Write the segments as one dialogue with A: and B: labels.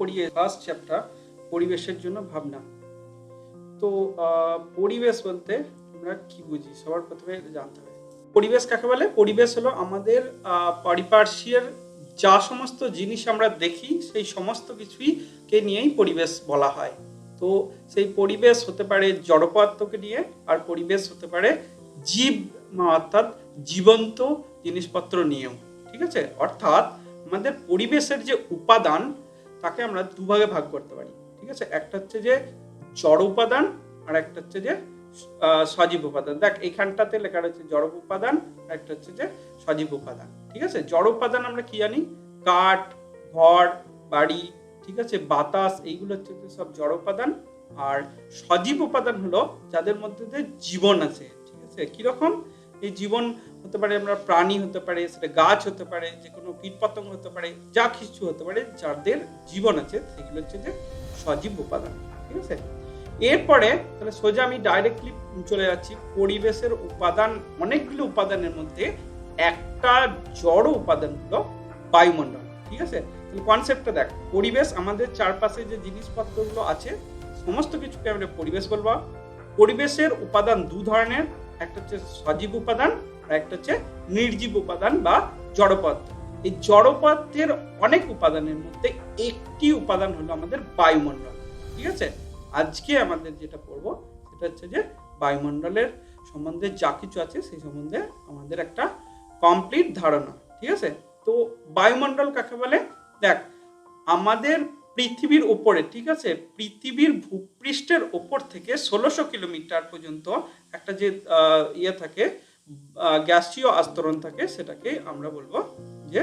A: পড়িয়ে first chapter পরিবেশের জন্য ভাবনা। তো পরিবেশ বলতে আমরা কি বুঝি সবার প্রথমে জানতে হবে। পরিবেশ কাকে বলে? পরিবেশ হলো আমাদের পারিপার্শ্বের যা সমস্ত জিনিস আমরা দেখি সেই সমস্ত কিছুই কে নিয়েই পরিবেশ বলা হয়। তো সেই পরিবেশ হতে পারে জড় পদার্থকে নিয়ে, আর পরিবেশ হতে পারে জীব অর্থাৎ জীবন্ত জিনিসপত্র নিয়েও। ঠিক আছে, অর্থাৎ আমাদের পরিবেশের যে উপাদান তাকে আমরা দুভাগে ভাগ করতে পারি। ঠিক আছে, একটা হচ্ছে যে জড় উপাদান আর একটা হচ্ছে যে সজীব উপাদান। দেখ এইখানটাতে লেখা রয়েছে জড় উপাদান আর একটা হচ্ছে যে সজীব উপাদান। ঠিক আছে, জড় উপাদান আমরা কি জানি? কাঠ, ঘর, বাড়ি, ঠিক আছে, বাতাস, এইগুলো হচ্ছে সব জড় উপাদান। আর সজীব উপাদান হলো যাদের মধ্যে জীবন আছে। ঠিক আছে, কিরকম এই জীবন হতে পারে? আমরা প্রাণী হতে পারে, সেটা গাছ হতে পারে, যে কোনো কীটপতঙ্গ হতে পারে, যা কিছু হতে পারে যাদের জীবন আছে সেগুলো হচ্ছে যে সজীব উপাদান। ঠিক আছে, এরপরে তাহলে সোজা আমি ডাইরেক্টলি চলে যাচ্ছি পরিবেশের উপাদান। অনেকগুলো উপাদানের মধ্যে একটা জড় উপাদান হলো বায়ুমণ্ডল। ঠিক আছে, কনসেপ্টটা দেখ, পরিবেশ আমাদের চারপাশে যে জিনিসপত্রগুলো আছে সমস্ত কিছুকে আমরা পরিবেশ বলবো। পরিবেশের উপাদান দু ধরনের, একটা হচ্ছে সজীব উপাদান আর একটা হচ্ছে নির্জীব উপাদান বা জড় পদার্থ। এই জড় পদার্থের অনেক উপাদানের মধ্যে একটি উপাদান হলো আমাদের বায়ুমণ্ডল। ঠিক আছে, আজকে আমাদের যেটা পড়বো সেটা হচ্ছে যে বায়ুমণ্ডলের সম্বন্ধে যা কিছু আছে সেই সম্বন্ধে আমাদের একটা কমপ্লিট ধারণা। ঠিক আছে, তো বায়ুমণ্ডল কাকে বলে? দেখ, আমাদের পৃথিবীর উপরে, ঠিক আছে, পৃথিবীর ভূপৃষ্ঠের ওপর থেকে 1600 কিলোমিটার পর্যন্ত একটা যে ইয়ে থাকে, গ্যাসীয় আস্তরণ থাকে, সেটাকে আমরা বলবো যে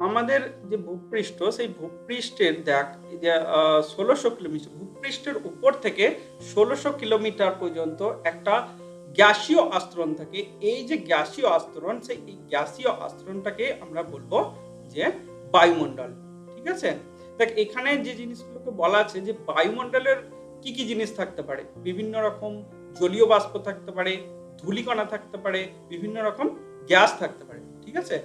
A: আমাদের যে ভূপৃষ্ঠ, সেই ভূপৃষ্ঠের দেখ 1600 কিলোমিটার, ভূপৃষ্ঠের উপর থেকে 1600 কিলোমিটার পর্যন্ত একটা গ্যাসীয় আস্তরণ থাকে। এই যে গ্যাসীয় আস্তরণ, সেই গ্যাসীয় আস্তরণটাকে আমরা বলবো যে বায়ুমণ্ডল। ঠিক আছে, দেখ এখানে যে জিনিসগুলোকে বলা আছে যে বায়ুমণ্ডলের কি কি জিনিস থাকতে পারে, বিভিন্ন রকম জলীয় বাষ্প থাকতে পারে, ধূলিকণা থাকতে পারে, বিভিন্ন রকম গ্যাস থাকতে পারে। ঠিক আছে,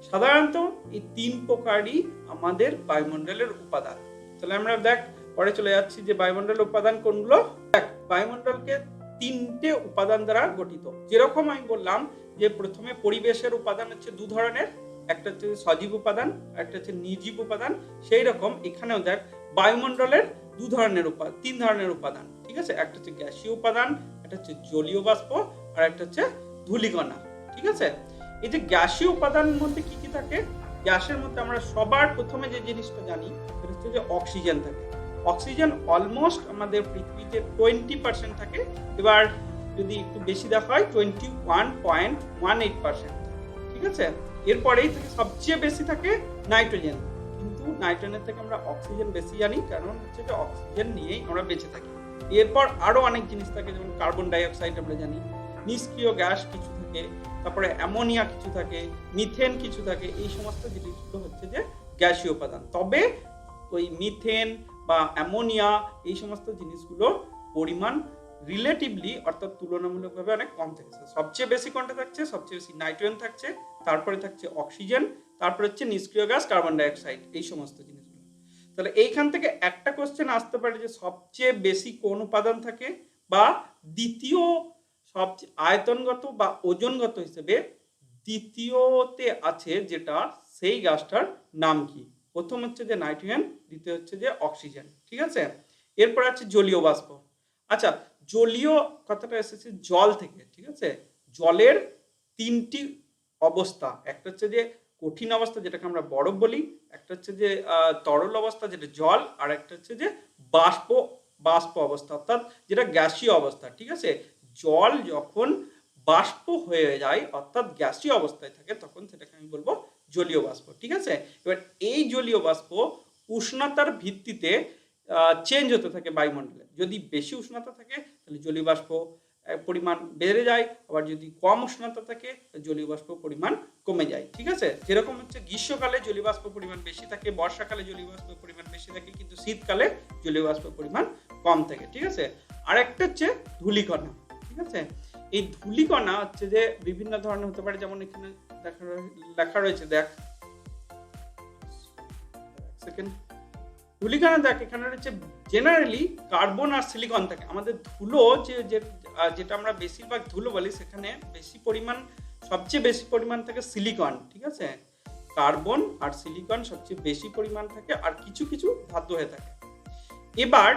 A: সাধারণত এই তিন প্রকারই আমাদের বায়ুমণ্ডলের উপাদান। তাহলে আমরা দেখ পরে চলে যাচ্ছি যে বায়ুমণ্ডলের উপাদান কোনগুলো। দেখ, বায়ুমণ্ডলকে তিনটে উপাদান দ্বারা গঠিত। যেরকম আমি বললাম যে প্রথমে পরিবেশের উপাদান হচ্ছে দু ধরনের, একটা হচ্ছে সজীব উপাদান, একটা হচ্ছে নির্জীব উপাদান। সেই রকম এখানেও দেখ বায়ুমণ্ডলের দু ধরনের উপাদান, তিন ধরনের উপাদান। ঠিক আছে, একটা হচ্ছে গ্যাসীয় উপাদান, একটা হচ্ছে জলীয় বাষ্প আর একটা হচ্ছে ধূলিকণা। ঠিক আছে, এই যে গ্যাসীয় উপাদানের মধ্যে কি কি থাকে? গ্যাসের মধ্যে আমরা সবার প্রথমে যে জিনিসটা জানি সেটা হচ্ছে যে অক্সিজেন থাকে। অক্সিজেন অলমোস্ট আমাদের পৃথিবীতে 20% থাকে। এবার যদি একটু বেশি দেখা হয় 21.18%। ঠিক আছে, এরপরেই থেকে সবচেয়ে বেশি থাকে নাইট্রোজেন। কিন্তু নাইট্রোজেনের থেকে আমরা অক্সিজেন বেশি জানি, কারণ হচ্ছে যে অক্সিজেন নিয়েই আমরা বেঁচে থাকি। এরপর আরো অনেক জিনিস থাকে, যেমন কার্বন ডাইঅক্সাইড আমরা জানি, নিষ্ক্রিয় গ্যাস কিছু থাকে, তারপরে অ্যামোনিয়া কিছু থাকে, মিথেন কিছু থাকে। এই সমস্ত জিনিসগুলো হচ্ছে যে গ্যাসীয় উপাদান। তবে ওই মিথেন বা অ্যামোনিয়া এই সমস্ত জিনিসগুলোর পরিমাণ রিলেটিভলি অর্থাৎ তুলনামূলকভাবে অনেক কম থাকে। সবচেয়ে বেশি কোনটা থাকছে? সবচেয়ে বেশি নাইট্রোজেন থাকছে, তারপরে থাকছে অক্সিজেন, তারপরে হচ্ছে নিষ্ক্রিয় গ্যাস কার্বন ডাইঅক্সাইড, এই সমস্ত জিনিসগুলো। তাহলে এইখান থেকে একটা কোশ্চেন আসতে পারে যে সবচেয়ে বেশি কোন উপাদান থাকে, বা দ্বিতীয় সবচেয়ে আয়তনগত বা ওজনগত হিসেবে দ্বিতীয়তে আছে যেটা, সেই গ্যাসটার নাম কি? প্রথম হচ্ছে যে নাইট্রোজেন, দ্বিতীয় হচ্ছে যে অক্সিজেন। ঠিক আছে, এরপর আছে জলীয় বাষ্প। আচ্ছা, জলীয় কথাটা এসেছে জল থেকে। ঠিক আছে, জলের তিনটি অবস্থা, একটা হচ্ছে যে কঠিন অবস্থা যেটাকে আমরা বরফ বলি, একটা হচ্ছে যে তরল অবস্থা যেটা জল, আর একটা হচ্ছে যে বাষ্প অবস্থা অর্থাৎ যেটা গ্যাসীয় অবস্থা। ঠিক আছে, জল যখন বাষ্প হয়ে যায় অর্থাৎ গ্যাসীয় অবস্থায় থাকে তখন সেটাকে আমি বলবো জলীয় বাষ্প। ঠিক আছে, এবার এই জলীয় বাষ্প উষ্ণতার ভিত্তিতে চেঞ্জ হতে থাকে বায়ুমণ্ডলে। যদি বেশি উষ্ণতা থাকে তাহলে জলীয় বাষ্প পরিমাণ বেড়ে যায়, আবার যদি কম উষ্ণতা থাকে জলীয় বাষ্প পরিমাণ কমে যায়। ঠিক আছে, যেরকম হচ্ছে গ্রীষ্মকালে জলীয় বাষ্প পরিমাণ বেশি থাকে, বর্ষাকালে জলীয় বাষ্প পরিমাণ বেশি থাকে, কিন্তু শীতকালে জলীয় বাষ্প পরিমাণ কম থাকে। ঠিক আছে, আরেকটা হচ্ছে ধূলিকণা। ঠিক আছে, এই ধূলিকণা হচ্ছে যে বিভিন্ন ধরনের হতে পারে, যেমন এখানে লেখা রয়েছে, দেখ সেকেন্ড, ধূলিকণা দেখ এখানে রয়েছে জেনারেলি কার্বন আর সিলিকন থাকে। আমাদের ধুলো যেটা আমরা বেশিরভাগ ধুলো বলি, সেখানে সবচেয়ে বেশি পরিমাণ থাকে সিলিকন, ঠিক আছে। কার্বন আর সিলিকন সবচেয়ে বেশি পরিমাণ থাকে, আর কিছু কিছু ধাতু হয়ে থাকে। এবার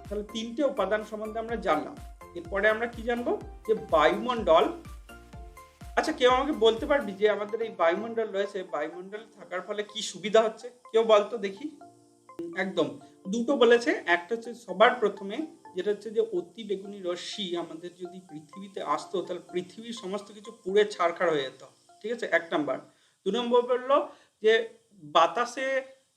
A: তাহলে 3টে উপাদান সম্বন্ধে আমরা জানলাম। এরপরে আমরা কি জানবো, যে বায়ুমণ্ডল। আচ্ছা, কেউ আমাকে বলতে পারবি যে আমাদের এই বায়ুমণ্ডল রয়েছে, বায়ুমণ্ডল থাকার ফলে কি সুবিধা হচ্ছে? কেউ বলতো দেখি। একদম, দুটো বলেছে। একটা হচ্ছে সবার প্রথমে, যেটা হচ্ছে যে অতি বেগুনি রশ্মি আমাদের যদি পৃথিবীতে আসতো, তাহলে পৃথিবীর সমস্ত কিছু পুড়ে ছারখার হয়ে যেত, ঠিক আছে, 1 নাম্বার। 2 নম্বর বললো যে বাতাসে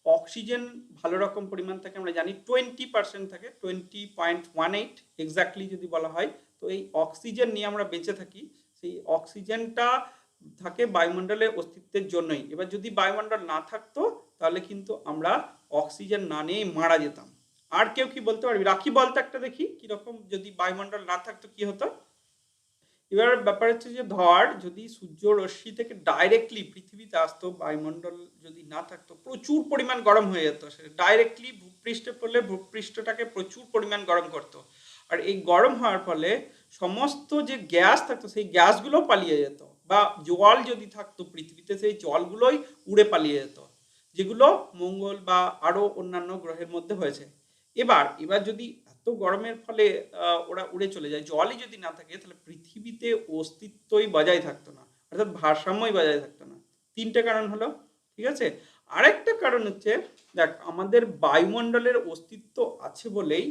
A: অক্সিজেন ভালো রকম পরিমাণ থাকে, আমরা জানি 20% থাকে, 20.18 এক্স্যাক্টলি যদি বলা হয়। তো এই অক্সিজেন নিয়ে আমরা বেঁচে থাকি, সেই অক্সিজেনটা থাকে বায়ুমণ্ডলের অস্তিত্বের জন্যই। এবার যদি বায়ুমণ্ডল না থাকতো, তাহলে কিন্তু আমরা অক্সিজেন না নিয়ে মারা যেতাম। আর কেউ কি বলতে পারবি? রাখি বলতে একটা দেখি কিরকম, যদি বায়ুমণ্ডল না থাকতো কি হতো। এবার ব্যাপার হচ্ছে যে ধর যদি সূর্য রশ্মি থেকে ডাইরেক্টলি পৃথিবীতে আসতো, বায়ুমণ্ডল যদি না থাকতো, প্রচুর পরিমাণ গরম হয়ে যেত। সেটা ডাইরেক্টলি ভূপৃষ্ঠে পড়লে ভূপৃষ্ঠটাকে প্রচুর পরিমাণ গরম করতো। আর এই গরম হওয়ার ফলে সমস্ত যে গ্যাস থাকতো, সেই গ্যাসগুলো পালিয়ে যেত। বা জল যদি থাকতো পৃথিবীতে, সেই জলগুলোই উড়ে পালিয়ে যেত, যেগুলো মঙ্গল বা আরো অন্যান্য গ্রহের মধ্যে হয়েছে। এবার যদি এত গরমের ফলে ওরা উড়ে চলে যায়, জলই যদি না থাকে, তাহলে পৃথিবীতে অস্তিত্বই বজায় থাকতো না, অর্থাৎ ভারসাম্যই বজায় থাকতো না। 3টে কারণ হলো, ঠিক আছে। আরেকটা কারণ হচ্ছে, দেখ আমাদের বায়ুমণ্ডলের অস্তিত্ব আছে বলেই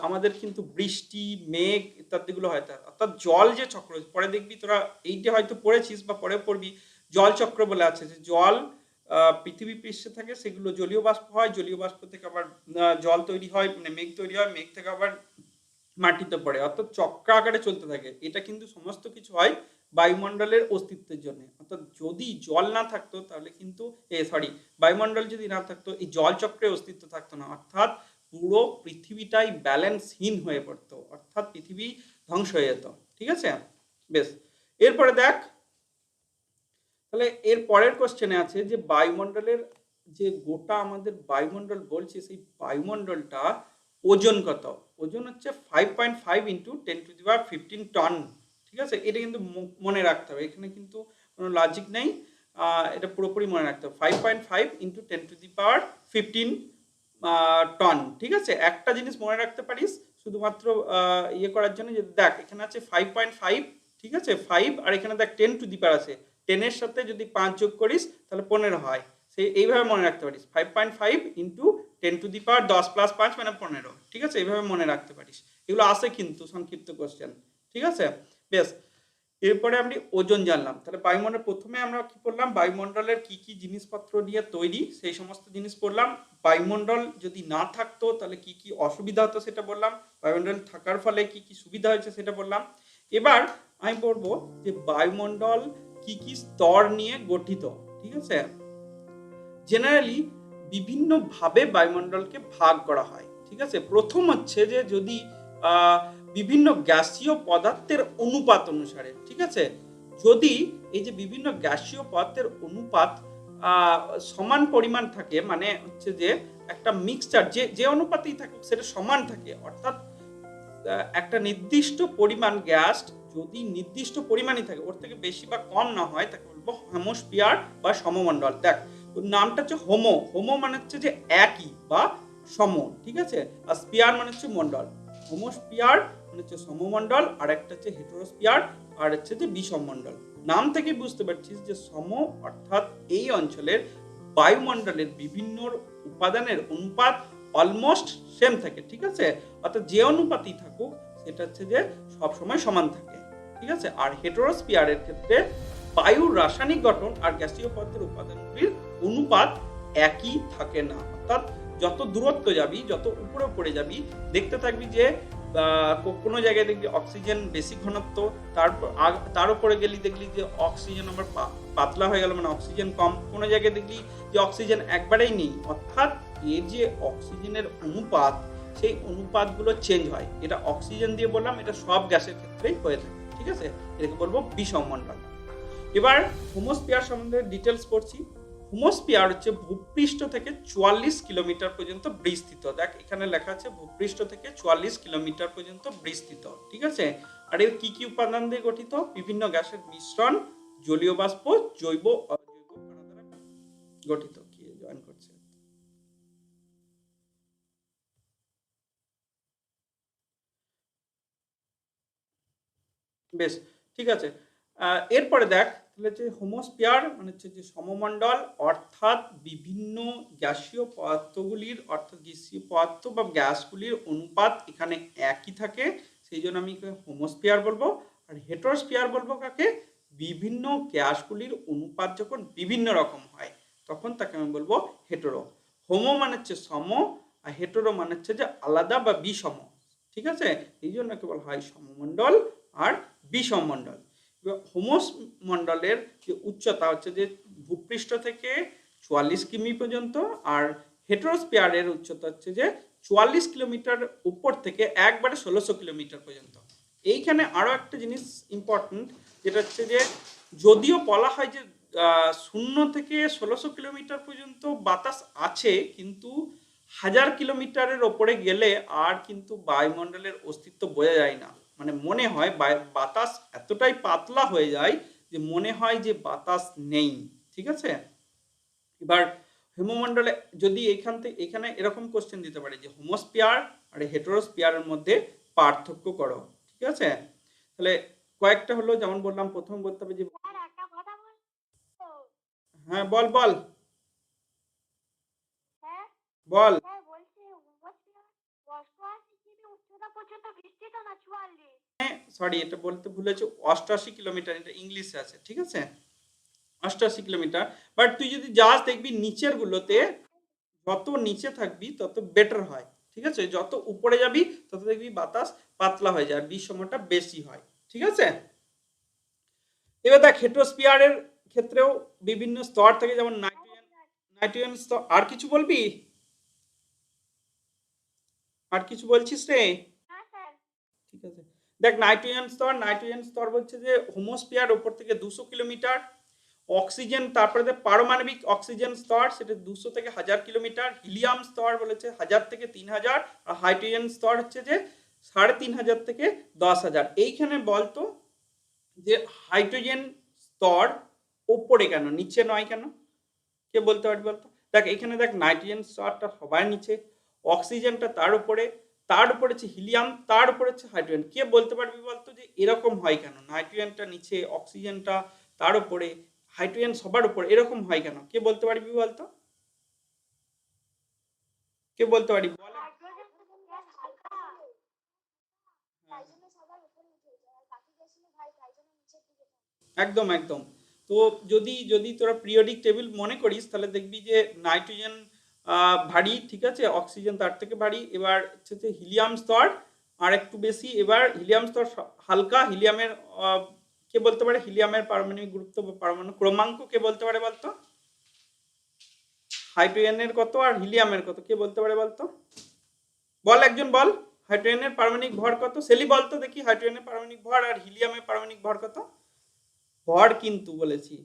A: আমাদের কিন্তু বৃষ্টি, মেঘ ইত্যাদিগুলো হয়। অর্থাৎ জল যে চক্র, পরে দেখবি তোরা এইটা হয়তো পড়েছিস বা পরে পড়বি, জল চক্র বলে আছে, যে জল পৃথিবী পৃষ্ঠে থাকে, সেগুলো জলীয় বাষ্প হয়, জলীয় বাষ্প থেকে আবার জল তৈরি হয়, মানে মেঘ তৈরি হয়, মেঘ থেকে আবার মাটিতে পড়ে, অর্থাৎ চক্র আকারে চলতে থাকে। এটা কিন্তু সমস্ত কিছু হয় বায়ুমণ্ডলের অস্তিত্বের জন্য। অর্থাৎ যদি জল না থাকতো, তাহলে কিন্তু বায়ুমণ্ডল যদি না থাকতো, এই জল চক্রের অস্তিত্ব থাকতো না, অর্থাৎ পুরো পৃথিবীটাই ব্যালেন্সহীন হয়ে পড়তো, অর্থাৎ পৃথিবী ধ্বংস হয়ে যেত, ঠিক আছে। বেশ, এরপরে দেখ, তাহলে এর পরের কোশ্চেনে আছে যে বায়ুমণ্ডলের যে গোটা আমাদের বায়ুমণ্ডল বলছে, সেই বায়ুমণ্ডলটা ওজন কত? ওজন হচ্ছে 5.5 × 10⁻15 টন, ঠিক আছে। এটা কিন্তু মনে রাখতে হবে, এখানে কিন্তু কোনো লজিক নেই, এটা পুরোপুরি মনে রাখতে হবে। 5.5 × 10⁻15 টন, ঠিক আছে। একটা জিনিস মনে রাখতে পারিস শুধুমাত্র ইয়ে করার জন্য, যে দেখ এখানে আছে 5.5, ঠিক আছে, 5, আর এখানে দেখ 10 টু দি পাওয়ার আছে, 10 এর সাথে যদি 5 যোগ করিস তাহলে 15 হয়। সেই এইভাবে মনে রাখতে পারিস, 5.5 × 10 টু দি পাওয়ার 10 + 5 মানে 15, ঠিক আছে, এইভাবে মনে রাখতে পারিস। এগুলো আসে কিন্তু সংক্ষিপ্ত কোশ্চেন, ঠিক আছে। বেশ, এরপরে আমরা ওজন জানলাম। তাহলে বায়ুমণ্ডল, প্রথমে আমরা কি পড়লাম, বায়ুমণ্ডলের কি কি জিনিসপত্র দিয়ে তৈরি, সেই সমস্ত জিনিস পড়লাম। বায়ুমণ্ডল যদি না থাকতো, তাহলে কি কি অসুবিধা হতো সেটা বললাম। বায়ুমণ্ডল থাকার ফলে কি কি সুবিধা হয়েছে সেটা বললাম। এবার আমি পড়বো যে বায়ুমণ্ডল কি কি স্তর নিয়ে গঠিত, ঠিক আছে। জেনারেলি বিভিন্ন ভাবে বায়ুমণ্ডলকে ভাগ করা হয়, ঠিক আছে। প্রথম হচ্ছে যে যদি বিভিন্ন গ্যাসীয় পদার্থের অনুপাত অনুসারে, ঠিক আছে, যদি এই যে বিভিন্ন গ্যাসীয় পদার্থের অনুপাত সমান পরিমাণ থাকে, মানে হচ্ছে যে একটা মিক্সচার যে অনুপাতেই থাকুক সেটা সমান থাকে, অর্থাৎ একটা নির্দিষ্ট পরিমাণ গ্যাস যদি নির্দিষ্ট পরিমাণই থাকে, ওর থেকে বেশি বা কম না হয়, তাকে বলবো হোমোস্ফিয়ার বা সমমণ্ডল। দেখ নামটা হচ্ছে হোমো মানে হচ্ছে যে একই বা সম, ঠিক আছে, আর স্পিয়ার মানে হচ্ছে মণ্ডল। হোমোস্ফিয়ার মানে হচ্ছে সমমণ্ডল, আর একটা হচ্ছে হেটেরোস্ফিয়ার, আর হচ্ছে যে বিষমমণ্ডল। নাম থেকে বুঝতে পারছিস যে সম অর্থাৎ এই অঞ্চলের বায়ুমণ্ডলের বিভিন্ন উপাদানের অনুপাত অলমোস্ট সেম থাকে, ঠিক আছে, অর্থাৎ যে অনুপাতই থাকুক সেটা হচ্ছে যে সবসময় সমান থাকে, ঠিক আছে। আর হেটেরোস্ফিয়ারের ক্ষেত্রে বায়ুর রাসায়নিক গঠন আর গ্যাসীয় পদার্থের উপাদানগুলির অনুপাত একই থাকে না, অর্থাৎ যত দূরত্ব যাবি, যত উপরে উপরে যাবি, দেখতে থাকবি যে কোনো জায়গায় দেখবি অক্সিজেন বেশি ঘনত্ব, তার উপরে গেলি দেখলি যে অক্সিজেন আবার পাতলা হয়ে গেল, মানে অক্সিজেন কম। কোনো জায়গায় দেখলি যে অক্সিজেন একবারেই নেই, অর্থাৎ এর যে অক্সিজেনের অনুপাত, সেই অনুপাতগুলো চেঞ্জ হয়। এটা অক্সিজেন দিয়ে বললাম, এটা সব গ্যাসের ক্ষেত্রেই হয়ে থাকে, ঠিক আছে। এটাকে বলবো বিষমমণ্ডল। এবার হোমোস্ফিয়ার সম্বন্ধে ডিটেলস পড়ছি। হোমোস্ফিয়ার হচ্ছে ভূপৃষ্ঠ থেকে 44 কিলোমিটার পর্যন্ত বিস্তৃত। দেখ এখানে লেখা আছে ভূপৃষ্ঠ থেকে 44 কিলোমিটার পর্যন্ত বিস্তৃত, ঠিক আছে। আর এর কি কি উপাদান দিয়ে গঠিত? বিভিন্ন গ্যাসের মিশ্রণ, জলীয় বাষ্প, জৈব অজৈব কণা দ্বারা গঠিত। কি জয়েন করছে? বেশ, ঠিক আছে। এরপরে দেখ তাহলে যে হোমোস্ফিয়ার মানে হচ্ছে যে সমমণ্ডল, অর্থাৎ বিভিন্ন গ্যাসীয় পদার্থগুলির, অর্থাৎ গ্যাসীয় পদার্থ বা গ্যাসগুলির অনুপাত এখানে একই থাকে, সেই জন্য আমি হোমোস্ফিয়ার বলবো। আর হেটেরোস্ফিয়ার বলবো কাকে? বিভিন্ন গ্যাসগুলির অনুপাত যখন বিভিন্ন রকম হয় তখন তাকে আমি বলবো হেটেরো। হোমো মানে হচ্ছে সম, আর হেটেরো মানে হচ্ছে যে আলাদা বা বিষম, ঠিক আছে। এই জন্য কে বলা হয় সমমণ্ডল আর বিষমমণ্ডল। হোমোস মণ্ডলের যে উচ্চতা হচ্ছে যে ভূপৃষ্ঠ থেকে 44 কিমি পর্যন্ত, আর হেটেরোস্ফিয়ারের উচ্চতা হচ্ছে যে 44 কিলোমিটার উপর থেকে একবারে 1600 কিলোমিটার পর্যন্ত। এইখানে আরো একটা জিনিস ইম্পর্টেন্ট, যেটা হচ্ছে যে যদিও বলা হয় যে 0 থেকে 1600 কিলোমিটার পর্যন্ত বাতাস আছে, কিন্তু 1000 কিলোমিটারের ওপরে গেলে আর কিন্তু বায়ুমণ্ডলের অস্তিত্ব বোঝা যায় না। মানে মনে হয় বাতাস এতটাই পাতলা হয়ে যায় যে মনে হয় যে বাতাস নেই, ঠিক আছে। এবার হিমমণ্ডলে যদি এখানে এরকম কোশ্চেন দিতে পারে যে হোমোস্ফিয়ার আর হেটেরোস্ফিয়ারের মধ্যে পার্থক্য করো, ঠিক আছে। তাহলে কয়েকটা হলো, যেমন বললাম প্রথম বলতে হবে যে, হ্যাঁ বল বল বল। সরি, এটা বলতে ভুলেছি, 88 কিলোমিটার, এটা ইংলিশে আছে, ঠিক আছে, 88 কিলোমিটার। বাট তুই যদি যাস দেখবি নিচের গুলোতে যত নিচে থাকবি তত বেটার হয়, ঠিক আছে। যত উপরে যাবি তত দেখবি বাতাস পাতলা হয়ে যায়, বিষমটা বেশি হয়, ঠিক আছে। এবার দেখ হেটেরোস্ফিয়ারের ক্ষেত্রেও বিভিন্ন স্তর থাকে, যেমন নাইট্রোজেন স্তর। আর কিছু বলবি? আর কিছু বলছিস রে? ঠিক আছে, দেখ নাইট্রোজেন স্তর বলছে যে হোমোস্ফিয়ার উপর থেকে 200 কিলোমিটার। অক্সিজেন, তারপরে পারমাণবিক অক্সিজেন স্তর, সেটা 200 থেকে 1000 কিলোমিটার। হিলিয়াম স্তর বলেছে 1000 থেকে 3000। আর হাইড্রোজেন স্তর হচ্ছে যে 3500 থেকে 10,000। এইখানে বলতো যে হাইড্রোজেন স্তর ওপরে কেন, নিচে নয় কেন? কে বলতে পারবি বলতো? দেখ এখানে দেখ নাইট্রোজেন স্তরটা সবার নিচে, অক্সিজেনটা তার উপরে, তার উপরে হচ্ছে হিলিয়াম, তার উপরে হচ্ছে হাইড্রোজেন। কে বলতে পারবি বলতো যে এরকম হয় কেন? নাইট্রোজেনটা নিচে, অক্সিজেনটা তার উপরে, হাইড্রোজেন সবার উপরে, এরকম হয় কেন? কে বলতে পারবি বলতো? কে বলতে পারবি বল। একদম একদম। তো যদি যদি তোরা পিরিয়ডিক টেবিল মনে করিস তাহলে দেখবি যে নাইট্রোজেন ভারী, ঠিক আছে, অক্সিজেন তার থেকে ভারী। এবার হচ্ছে হিলিয়াম স্তর আর একটু বেশি, এবার হিলিয়াম স্তর হালকা। হিলিয়ামের কে বলতে পারে হিলিয়ামের পারমাণবিক গুরুত্ব বা পারমাণবিক ক্রমাঙ্ক কে বলতে পারে বলতো? হাইড্রোজেনের কত আর হিলিয়ামের কত কে বলতে পারে বলতো? বল একজন বল, হাইড্রোজেনের পারমাণবিক ভর কত? সেলি বলতো দেখি, হাইড্রোজেনের পারমাণবিক ভর আর হিলিয়ামের পারমাণবিক ভর কত? ভর কিন্তু বলেছি।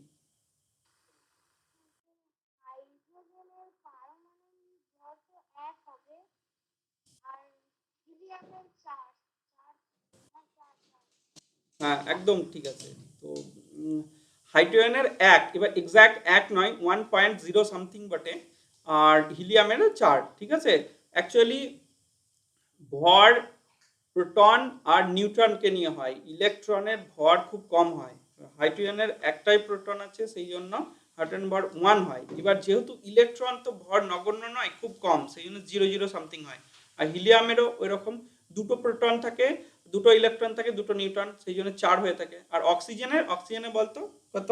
A: হ্যাঁ একদম ঠিক আছে। তো হাইড্রোজেনের এক, এবার এক্সাক্ট এক নয়, 1.0 সামথিং বটে। আর হিলিয়ামের 4, ঠিক আছে। অ্যাকচুয়ালি ভর প্রোটন আর নিউট্রনকে নিয়ে হয়, ইলেকট্রনের ভর খুব কম হয়। হাইড্রোজেনের একটাই প্রোটন আছে, সেই জন্য হাইড্রোজেন ভর 1 হয়। এবার যেহেতু ইলেকট্রন তো ভর নগণ্য নয়, খুব কম, সেই জন্য 0.0 সামথিং হয়। আর হিলিয়ামেরও ওই রকম, দুটো প্রোটন থাকে, দুটো ইলেকট্রন থাকে, দুটো নিউট্রন, সেই জন্য 4 হয়ে থাকে। আর অক্সিজেনের বলতো কত?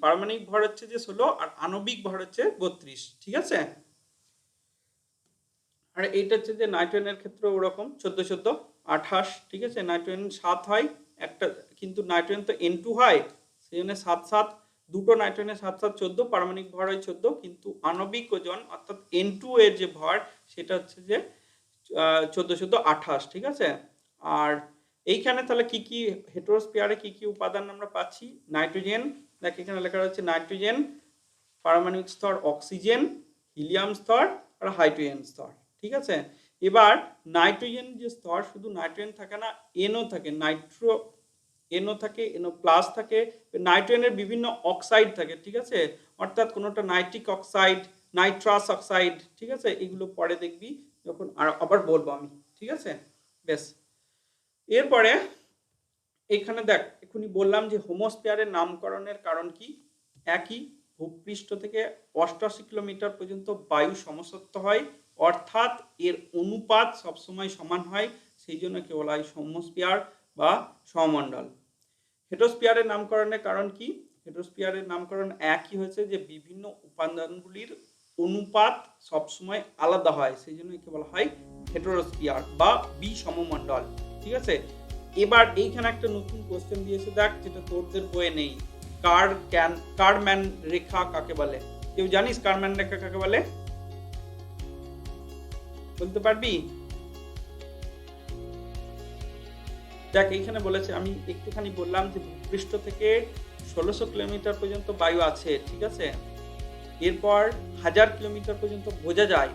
A: পারমাণবিক ভর হচ্ছে যে 16, আর আণবিক ভর হচ্ছে 32, ঠিক আছে। আর এইটা হচ্ছে যে নাইট্রোজেনের ক্ষেত্রে ওরকম 14 28, ঠিক আছে। নাইট্রোজেন 7 হয় একটা, কিন্তু নাইট্রোজেন তো N2 হয়, সেই জন্য 7 দুটো নাইট্রোজেনের 7 14, পারমাণবিক ভর হয় 14, কিন্তু আণবিক ওজন অর্থাৎ N2 এর যে ভর সেটা হচ্ছে যে 14 ঠিক আছে। আর এইখানে তাহলে কি কি হেটেরোস্ফিয়ারে কি কি উপাদান আমরা পাচ্ছি? নাইট্রোজেন, দেখ এখানে লেখা রয়েছে নাইট্রোজেন পারমাণবিক স্তর অক্সিজেন, হিলিয়াম স্তর আর হাইড্রোজেন স্তর। ঠিক আছে, এবার নাইট্রোজেন যে স্তর, শুধু নাইট্রোজেন থাকে না, এনও থাকে, এনও থাকে, এনও প্লাস থাকে, নাইট্রোজেনের বিভিন্ন অক্সাইড থাকে। ঠিক আছে, অর্থাৎ কোনোটা নাইট্রিক অক্সাইড, নাইট্রাস অক্সাইড। ঠিক আছে, এগুলো পরে দেখবি যখন আবার বলবো আমি। ঠিক আছে, বেশ। এরপরে এখানে দেখ, এখনই বললাম যে হোমোস্ফিয়ারের নামকরণের কারণ কি? একই, ভূপৃষ্ঠ থেকে 88 কিলোমিটার পর্যন্ত বায়ু সমসত্ব হয়, অর্থাৎ এর অনুপাত সবসময় সমান হয়, সেই জন্য কে বলা হয় হোমোস্ফিয়ার বা সমমণ্ডল। হেটেরোস্ফিয়ারের নামকরণের কারণ কি? হেটেরোস্ফিয়ারের নামকরণ একই হয়েছে, যে বিভিন্ন উপাদানগুলির অনুপাত সবসময় আলাদা হয়, সেই জন্য একে বলা হয় হেটেরোস্ফিয়ার বা বিষমমণ্ডল। ঠিক আছে, এবার এইখানে একটা নতুন কোশ্চেন দিয়েছে দেখ, যেটা তোদের বইয়ে নেই। কারম্যান রেখা কাকে বলে? কেউ জানিস কারম্যান রেখা কাকে বলে? বলতে পারবি? দেখ, এইখানে বলেছে, আমি একটুখানি বললাম যে ভূপৃষ্ঠ থেকে 1600 কিলোমিটার পর্যন্ত বায়ু আছে। ঠিক আছে, এরপর 1000 কিলোমিটার পর্যন্ত বোঝা যায়,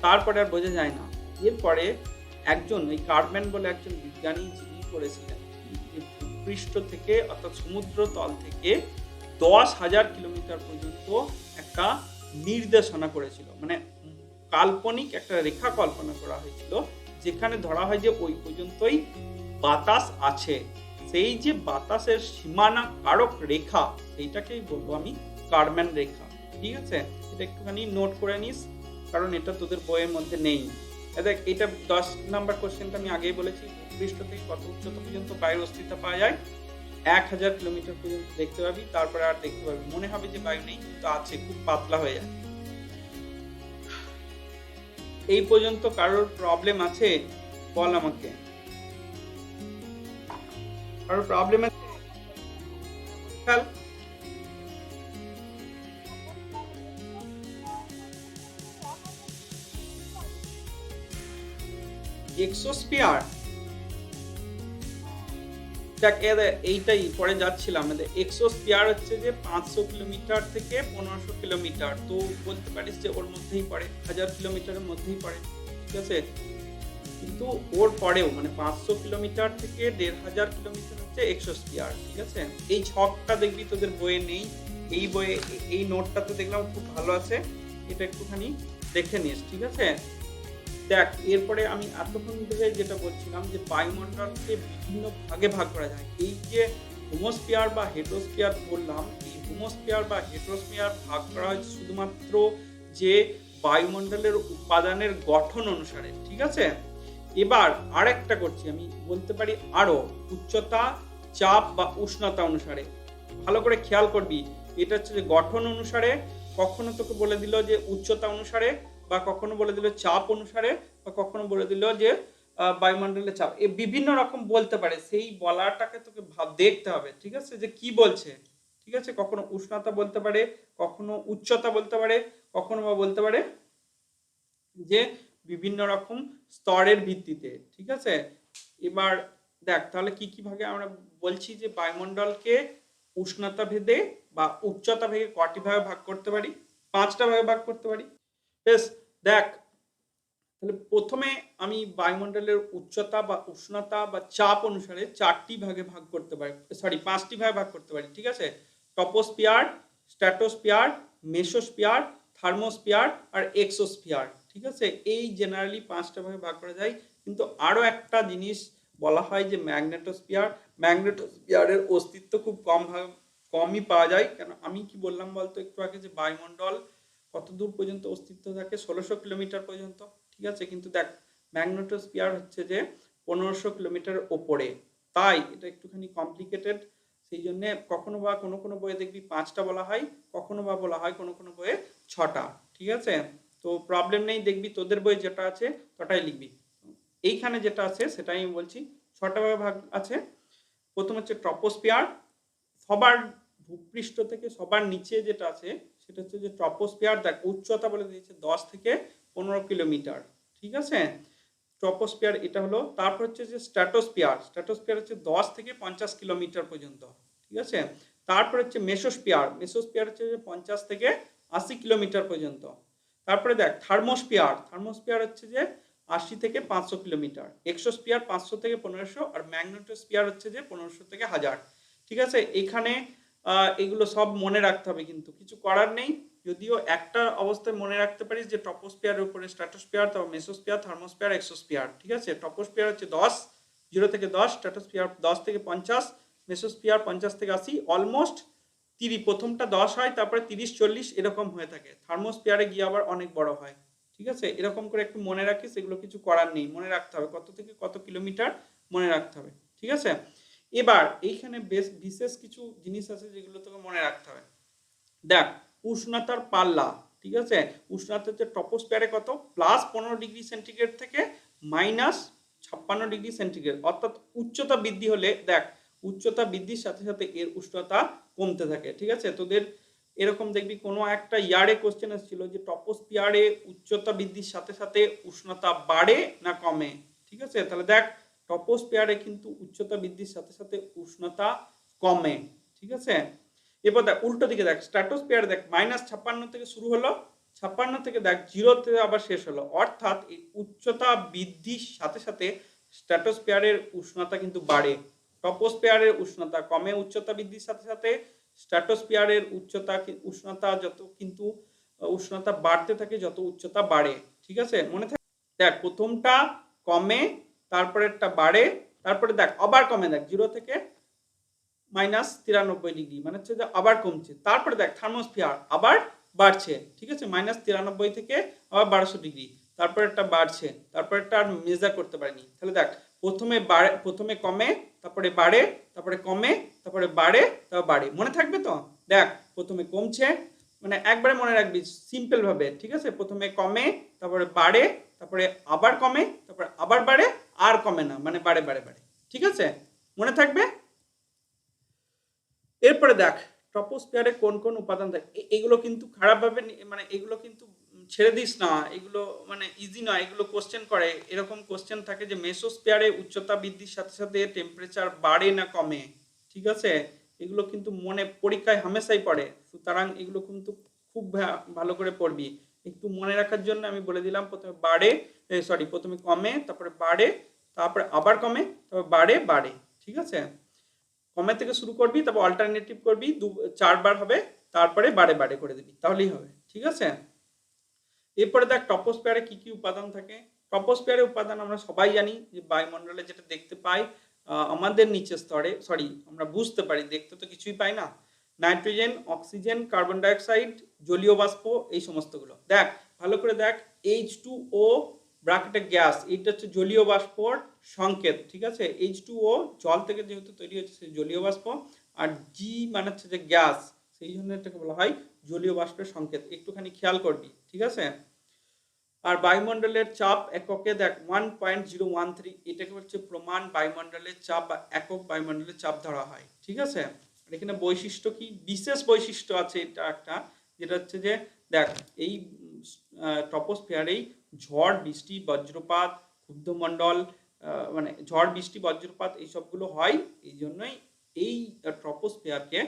A: তারপরে আর বোঝা যায় না। এরপরে একজন, এই কারম্যান বলে একজন বিজ্ঞানী, যিনি করেছিলেন ভূপৃষ্ঠ থেকে অর্থাৎ সমুদ্র তল থেকে 10,000 কিলোমিটার পর্যন্ত একটা নির্দেশনা করেছিল, মানে কাল্পনিক একটা রেখা কল্পনা করা হয়েছিল, যেখানে ধরা হয় যে ওই পর্যন্তই বাতাস আছে। সেই যে বাতাসের সীমানা কারক রেখা, সেইটাকেই বলবো আমি কারম্যান রেখা। ঠিক আছে, এটা একটুখানি নোট করে নিস, কারণ এটা তোদের বইয়ের মধ্যে নেই। দেখ, এটা 10 নাম্বার কোশ্চেনটা আমি আগেই বলেছি, ভূপৃষ্ঠ থেকে কত উচ্চতা পর্যন্ত বায়ুর অস্তিত্ব পাওয়া যায়? 1000 কিলোমিটার পর্যন্ত দেখতে পাবি, তারপরে আর দেখতে পাবি, মনে হবে যে বায়ু নেই, কিন্তু আছে, খুব পাতলা হয়ে যায়। এই পর্যন্ত কারোর প্রবলেম আছে? বল আমাকে, কারোর প্রবলেম আছে? এক্সোস্ফিয়ার, দেখ এইটাই পরে যাচ্ছিলাম। এক্সোস্ফিয়ার হচ্ছে যে 500 কিলোমিটার থেকে 1500 কিলোমিটার, তো বলতে পারিস যে ওর মধ্যেই পড়ে, 1000 কিলোমিটারের মধ্যেই পড়ে। ঠিক আছে, কিন্তু ওর পরেও মানে 500 কিলোমিটার থেকে 1500 কিলোমিটার হচ্ছে এক্সোস্ফিয়ার। ঠিক আছে, এই ছকটা দেখবি তোদের বইয়ে নেই, এই বইয়ে এই নোটটাতে দেখলাম খুব ভালো আছে, এটা একটুখানি দেখে নিস। ঠিক আছে, দেখ, এরপরে আমি এতক্ষণ ধরে যেটা বলছিলাম যে বায়ুমণ্ডলকে বিভিন্ন ভাগে ভাগ করা যায়। এই যে হোমোস্ফিয়ার বা হেটেরোস্ফিয়ার বললাম, এই হোমোস্ফিয়ার বা হেটেরোস্ফিয়ার ভাগ করা হয়েছে শুধুমাত্র যে বায়ুমণ্ডলের উপাদানের গঠন অনুসারে। ঠিক আছে, এবার আরেকটা করছি, আমি বলতে পারি আরো উচ্চতা, চাপ বা উষ্ণতা অনুসারে। ভালো করে খেয়াল করবি, এটা হচ্ছে যে গঠন অনুসারে, কখনো তোকে বলে দিল যে উচ্চতা অনুসারে, বা কখনো বলে দিল চাপ অনুসারে, বা কখনো বলে দিল যে বায়ুমণ্ডলের চাপ, এ বিভিন্ন রকম বলতে পারে, সেই বলাটাকে তোকে দেখতে হবে। ঠিক আছে, যে কি বলছে। ঠিক আছে, কখনো উষ্ণতা বলতে পারে, কখনো উচ্চতা বলতে পারে, কখনো বা বলতে পারে যে বিভিন্ন রকম স্তরের ভিত্তিতে। ঠিক আছে, এবার দেখ তাহলে কি কি ভাগে আমরা বলছি, যে বায়ুমণ্ডলকে উষ্ণতা ভেদে বা উচ্চতা ভেদে কটি ভাগে ভাগ করতে পারি? 5টা ভাগে ভাগ করতে পারি। বেশ, দেখ, তাহলে প্রথমে আমি বায়ুমণ্ডলের উচ্চতা বা উষ্ণতা বা চাপ অনুসারে 4টি ভাগে ভাগ করতে পারি, 5টি ভাগে ভাগ করতে পারি। ঠিক আছে, টপোস্ফিয়ার, স্ট্র্যাটোস্ফিয়ার, মেসোস্ফিয়ার, থার্মোস্ফিয়ার আর এক্সোস্ফিয়ার। ঠিক আছে, এই জেনারেলি 5টা ভাগে ভাগ করা যায়, কিন্তু আরো একটা জিনিস বলা হয় যে ম্যাগনেটোস্ফিয়ার। ম্যাগনেটোস্ফিয়ারের অস্তিত্ব খুব কমই পাওয়া যায়। কেন, আমি কি বললাম বলতো একটু আগে, যে বায়ুমণ্ডল কত দূর পর্যন্ত অস্তিত্ব থাকে? 1600 কিলোমিটার পর্যন্ত। ঠিক আছে, কিন্তু দেখ ম্যাগনেটোস্ফিয়ার হচ্ছে যে 1500 কিলোমিটার ওপরে, তাই এটা একটুখানি কমপ্লিকেটেড। সেই জন্য কখনো বা কোনো কোনো বইয়ে দেখবি 5টা বলা হয়, কখনো বা বলা হয় কোনো কোনো বইয়ে 6টা। ঠিক আছে, তো প্রবলেম নেই, দেখবি তোদের বই যেটা আছে ওটাই লিখবি। এইখানে যেটা আছে সেটাই আমি বলছি, 6টা ভাগ আছে। প্রথম হচ্ছে ট্রপোস্ফিয়ার, সবার ভূপৃষ্ঠ থেকে সবার নিচে যেটা আছে সেটা হচ্ছে যে ট্রপোস্ফিয়ার। দেখ, উচ্চতা বলে দিয়েছে 10 থেকে 15 কিলোমিটার। ঠিক আছে, ট্রপোস্ফিয়ার এটা হলো। তারপর হচ্ছে যে স্ট্র্যাটোস্ফিয়ার। স্ট্র্যাটোস্ফিয়ার হচ্ছে 10 থেকে 50 কিলোমিটার পর্যন্ত। ঠিক আছে, তারপর হচ্ছে মেসোস্পিয়ার। মেসোস্পিয়ার হচ্ছে 50 থেকে 80 কিলোমিটার পর্যন্ত। তারপরে দেখ থার্মোস্পিয়ার। থার্মোস্পিয়ার হচ্ছে যে 80 থেকে 500 কিলোমিটার। এক্সোস্পিয়ার 500 থেকে 1500, আর ম্যাগনেটোস্পিয়ার হচ্ছে যে 1500 থেকে 1000। ঠিক আছে, এখানে এগুলো সব মনে রাখতে হবে, কিন্তু কিছু করার নেই। যদিও একটা অবস্থায় মনে রাখতে পারিস যে টপোস্পিয়ারের উপরে স্ট্র্যাটোস্পিয়ার, তারপর মেসোস্পিয়ার, থার্মোস্পিয়ার, এক্সোস্পিয়ার। ঠিক আছে, টপোস্পিয়ার হচ্ছে 10, 0 থেকে 10, স্ট্র্যাটোস্পিয়ার 10 থেকে 50, মেসোস্পিয়ার 50 থেকে 80, অলমোস্ট 30। প্রথমটা 10 হয়, তারপরে 30, 40 এরকম হয়ে থাকে। থার্মোস্পিয়ারে গিয়ে আবার অনেক বড় হয়। ঠিক আছে, এরকম করে একটু মনে রাখিস, এগুলো কিছু করার নেই, মনে রাখতে হবে কত থেকে কত কিলোমিটার মনে রাখতে হবে। ঠিক আছে, এবার এইখানে বেশ বিশেষ কিছু জিনিস আছে যেগুলো তোকে মনে রাখতে হবে। দেখ, উষ্ণতার পাল্লা। ঠিক আছে, উষ্ণতা হচ্ছে ট্রপোস্ফিয়ারে কত, +15 ডিগ্রি সেন্টিগ্রেড থেকে -56 ডিগ্রি সেন্টিগ্রেড। অর্থাৎ উচ্চতা বৃদ্ধি হলে দেখ, উচ্চতা বৃদ্ধির সাথে সাথে এর উষ্ণতা কমতে থাকে। ঠিক আছে, তোদের এরকম দেখবি কোনো একটা ইয়ারে কোশ্চেন এসেছিল যে ট্রপোস্ফিয়ারে উচ্চতা বৃদ্ধির সাথে সাথে উষ্ণতা বাড়ে না কমে। ঠিক আছে, তাহলে দেখ ট্রপোস্ফিয়ারে কিন্তু উচ্চতা বৃদ্ধির সাথে সাথে উষ্ণতা কমে। ঠিক আছে, এবার দেখ উল্টো দিকে, দেখ স্ট্র্যাটোস্ফিয়ার দেখ -56 থেকে শুরু হলো, 56 থেকে দেখ 0-তে আবার শেষ হলো। অর্থাৎ এই উচ্চতা বৃদ্ধির সাথে সাথে স্ট্র্যাটোস্ফিয়ারের উষ্ণতা কিন্তু বাড়ে, ট্রপোস্ফিয়ারের উষ্ণতা কমে উচ্চতা বৃদ্ধির সাথে সাথে। স্ট্র্যাটোস্ফিয়ারের উষ্ণতা যত কিন্তু উষ্ণতা বাড়তে থাকে যত উচ্চতা বাড়ে। ঠিক আছে, মনে থাকে। দেখ প্রথমটা কমে, তারপরেরটা বাড়ে, তারপরে দেখ আবার কমে, দেখ 0 থেকে -93 ডিগ্রি, মানে হচ্ছে যে আবার কমছে। তারপরে দেখ থার্মোস্ফিয়ার আবার বাড়ছে। ঠিক আছে, -93 থেকে আবার 1200 ডিগ্রি, তারপরে একটা বাড়ছে, তারপরে একটা আর মেজার করতে পারিনি। তাহলে দেখ প্রথমে বাড়ে, প্রথমে কমে, তারপরে বাড়ে, তারপরে কমে, তারপরে বাড়ে, তারপর বাড়ে। মনে থাকবে তো? দেখ প্রথমে কমছে, মানে একবারে মনে রাখবি সিম্পল ভাবে। ঠিক আছে, প্রথমে কমে, তারপরে বাড়ে, তারপরে আবার কমে, তারপরে আবার বাড়ে, আর কমে না, মানে বাড়ে বাড়ে বাড়ে। ঠিক আছে, মনে থাকবে। এরপরে দেখ ট্রপোস্ফিয়ারে কোন কোন উপাদান থাকে। এগুলো কিন্তু খারাপভাবে মানে এগুলো কিন্তু ছেড়ে দিস না, এগুলো মানে ইজি নয়, এগুলো কোশ্চেন করে। এরকম কোশ্চেন থাকে যে মেসোস্ফিয়ারে উচ্চতা বৃদ্ধির সাথে সাথে টেম্পারেচার বাড়ে না কমে। ঠিক আছে, এগুলো কিন্তু মনে পরীক্ষায় হামেশাই পড়ে, সুতরাং এগুলো কিন্তু খুব ভালো করে পড়বি। একটু মনে রাখার জন্য আমি বলে দিলাম, প্রথমে বাড়ে, প্রথমে কমে, তারপরে বাড়ে, তারপরে আবার কমে, তারপর বাড়ে বাড়ে। ঠিক আছে, কমে থেকে শুরু করবি, তারপর অল্টারনেটিভ করবি, 4বার হবে, তারপরে বারে বারে করে দিবি, তাহলেই হবে। ঠিক আছে, এরপরে দেখ ট্রপোস্ফিয়ারে কি কি উপাদান থাকে। ট্রপোস্ফিয়ারে উপাদান আমরা সবাই জানি যে বায়ুমণ্ডলে যেটা দেখতে পাই আমাদের নিচের স্তরে, আমরা বুঝতে পারি, দেখতে তো কিছুই পাই না। নাইট্রোজেন, অক্সিজেন, কার্বন ডাইঅক্সাইড, জলীয় বাষ্প, এই সমস্তগুলো। দেখ ভালো করে দেখ, H2O ব্র্যাকেটে গ্যাস, এইটা হচ্ছে জলীয় বাষ্পর সংকেত। ঠিক আছে, H2O জল থেকে যেহেতু তৈরি হচ্ছে সেই জলীয় বাষ্প, আর জি মানে হচ্ছে যে গ্যাস, সেই জন্য এটাকে বলা হয় জলীয় বাষ্পের সংকেত। একটুখানি খেয়াল করবি। ঠিক আছে, আর বায়ুমণ্ডলের চাপ এককে দেখ 1.013, এটাকে হচ্ছে প্রমাণ বায়ুমণ্ডলের চাপ বা একক বায়ুমণ্ডলের চাপ ধরা হয়। ঠিক আছে, আর এখানে বৈশিষ্ট্য কি, বিশেষ বৈশিষ্ট্য আছে এটা একটা, যেটা হচ্ছে যে দেখ এই ট্রপোস্ফিয়ারেই ঝড় বৃষ্টি বজ্রপাত ক্ষুব্ধমণ্ডল, মানে ঝড় বৃষ্টি বজ্রপাত এই সবগুলো হয়। এই জন্যই এই ট্রপোস্ফিয়ারকে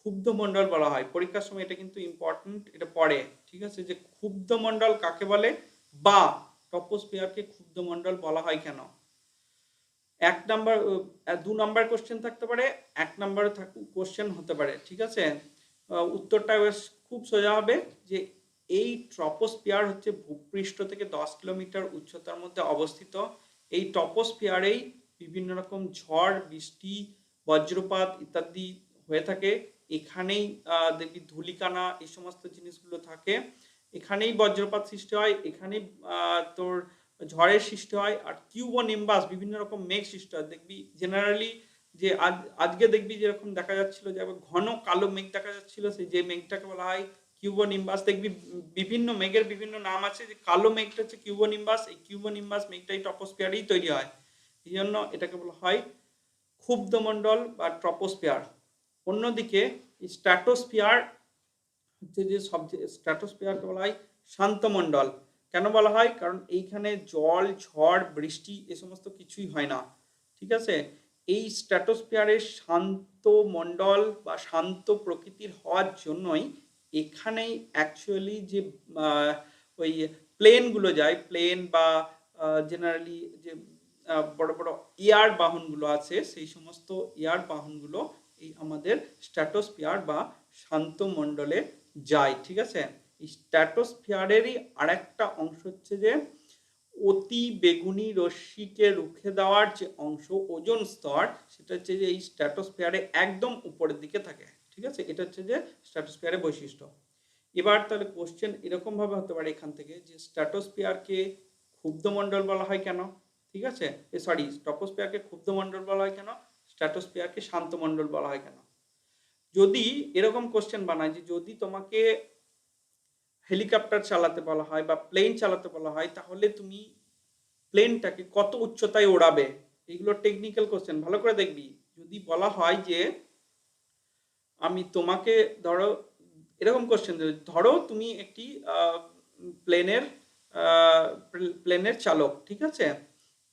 A: ক্ষুব্ধমণ্ডল বলা হয়। পরীক্ষার সময় এটা কিন্তু ইম্পর্টেন্ট, এটা পড়ে। ঠিক আছে, যে ক্ষুব্ধমণ্ডল কাকে বলে বা ট্রপোস্ফিয়ারকে ক্ষুব্ধমণ্ডল বলা হয় কেন। 2 নাম্বার কোশ্চেন থাকতে পারে, 1 নাম্বার কোশ্চেন হতে পারে। ঠিক আছে, উত্তরটা বেশ খুব সোজা হবে যে এই ট্রপোস্ফিয়ার হচ্ছে ভূপৃষ্ঠ থেকে 10 কিলোমিটার উচ্চতার মধ্যে অবস্থিত। এই ট্রপোস্ফিয়ারেই বিভিন্ন রকম ঝড় বৃষ্টি বজ্রপাত ইত্যাদি হয়ে থাকে। এখানেই দেখবি ধূলিকণা এই সমস্ত জিনিসগুলো থাকে, এখানেই বজ্রপাত সৃষ্টি হয়, এখানেই তোর ঝড়ের সৃষ্টি হয়। আর কিউবনিম্বাস বিভিন্ন রকম মেঘ সৃষ্টি হয়। দেখবি জেনারেলি যে আজকে দেখবি যেরকম দেখা যাচ্ছিল যে ঘন কালো মেঘ দেখা যাচ্ছিল, সেই যে মেঘটাকে বলা হয় কিউবনিম্বাস। দেখবি বিভিন্ন মেঘের বিভিন্ন নাম আছে, যে কালো মেঘটা হচ্ছে কিউবনিম্বাস। এই কিউবনিম্বাস মেঘটাই ট্রপোস্ফিয়ারেই তৈরি হয়, এই জন্য এটাকে বলা হয় ক্ষুব্ধমণ্ডল বা ট্রপোস্ফিয়ার। অন্যদিকে স্ট্র্যাটোস্ফিয়ার হচ্ছে যে সবচেয়ে, স্ট্র্যাটোস্ফিয়ারকে বলা হয় শান্তমণ্ডল। কেন বলা হয়, কারণ এইখানে জল ঝড় বৃষ্টি এ সমস্ত কিছুই হয় না। ঠিক আছে, এই স্ট্র্যাটোস্ফিয়ারের শান্ত মণ্ডল বা শান্ত প্রকৃতির হওয়ার জন্যই এখানেই অ্যাকচুয়ালি যে ওই প্লেনগুলো যায়, প্লেন বা জেনারেলি যে বড় বড় এয়ার বাহনগুলো আছে, সেই সমস্ত এয়ার বাহনগুলো এই আমাদের স্ট্র্যাটোস্ফিয়ার বা শান্ত মণ্ডলে যায়। ঠিক আছে, এই স্ট্র্যাটোস্ফিয়ারেরই আরেকটা অংশ হচ্ছে যে অতি বেগুনি রশ্মিকে রুখে দেওয়ার যে অংশ ওজোন স্তর, সেটা হচ্ছে যে এই স্ট্র্যাটোস্ফিয়ারে একদম উপরের দিকে থাকে। ঠিক আছে, এটা হচ্ছে যে স্ট্র্যাটোস্ফিয়ারের বৈশিষ্ট্য। এবার তাহলে কোশ্চেন এরকম ভাবে হতে পারে এখান থেকে যে স্ট্র্যাটোস্ফিয়ারকে ক্ষুব্ধমণ্ডল বলা হয় কেন? ঠিক আছে, সরি, ট্রপোস্ফিয়ারকে ক্ষুব্ধমণ্ডল বলা হয় কেন, স্ট্র্যাটোস্ফিয়ারকে শান্তমণ্ডল বলা হয় কেন? যদি এরকম কোশ্চেন বানায় যে যদি তোমাকে হেলিকপ্টার চালাতে বলা হয় বা প্লেন চালাতে বলা হয়, তাহলে তুমি প্লেনটাকে কত উচ্চতায় ওড়াবে? এগুলো টেকনিক্যাল কোশ্চেন, ভালো করে দেখবি। যদি বলা হয় যে আমি তোমাকে ধরো এরকম কোশ্চেন, ধরো তুমি একটি প্লেনের প্লেনের চালক, ঠিক আছে,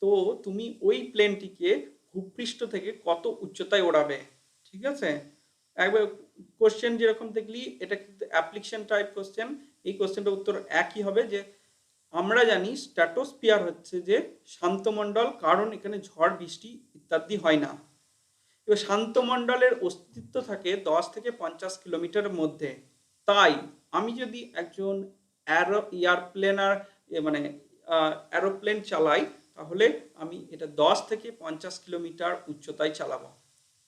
A: তো তুমি ওই প্লেনটিকে ভূপৃষ্ঠ থেকে কত উচ্চতায় ওড়াবে? ঠিক আছে, একবার কোশ্চেন যেরকম দেখলি এটা কিন্তু অ্যাপ্লিকেশন টাইপ কোশ্চেন। এই কোশ্চেনটার উত্তর একই হবে যে আমরা জানি স্ট্র্যাটোস্ফিয়ার হচ্ছে যে শান্তমণ্ডল, কারণ এখানে ঝড় বৃষ্টি ইত্যাদি হয় না। এবার শান্তমণ্ডলের অস্তিত্ব থাকে 10 থেকে 50 কিলোমিটারের মধ্যে। তাই আমি যদি একজন এয়ারপ্লেনার মানে অ্যারোপ্লেন চালাই, তাহলে আমি এটা 10 থেকে 50 কিলোমিটার উচ্চতায় চালাবো।